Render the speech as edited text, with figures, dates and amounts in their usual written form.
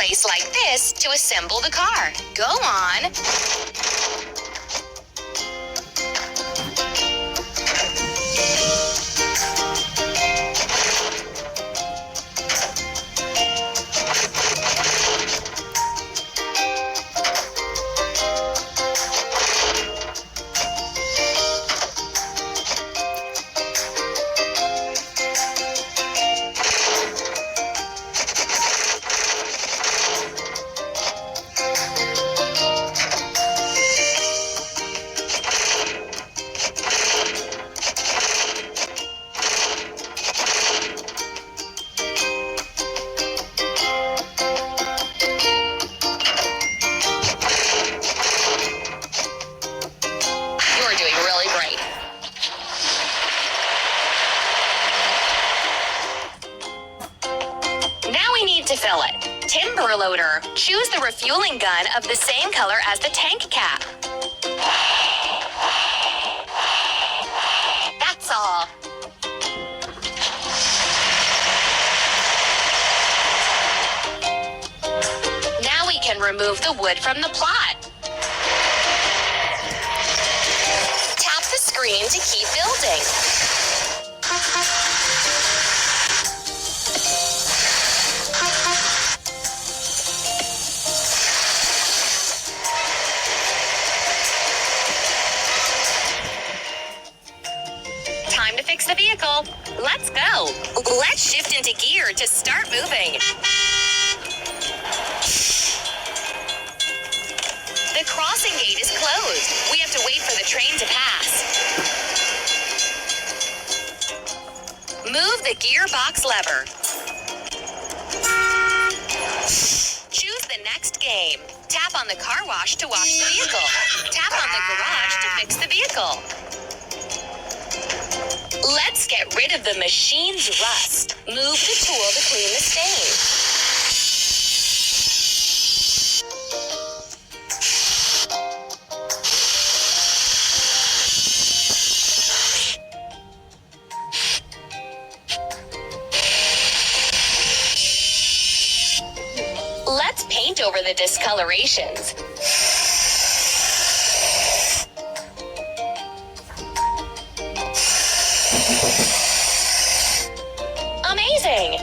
place like this to assemble the car. Go on. To fill it. Timber loader. Choose the refueling gun of the same color as the tank cap. That's all. Now we can remove the wood from the plot. Tap the screen to keep building. Time to fix the vehicle. Let's go. Let's shift into gear to start moving. The crossing gate is closed. We have to wait for the train to pass. Move the gearbox lever. Choose the next game. Tap on the car wash to wash the vehicle. Tap on the garage to fix the vehicle. Let's get rid of the machine's rust. Move the tool to clean the stain. Let's paint over the discolorations. Amazing!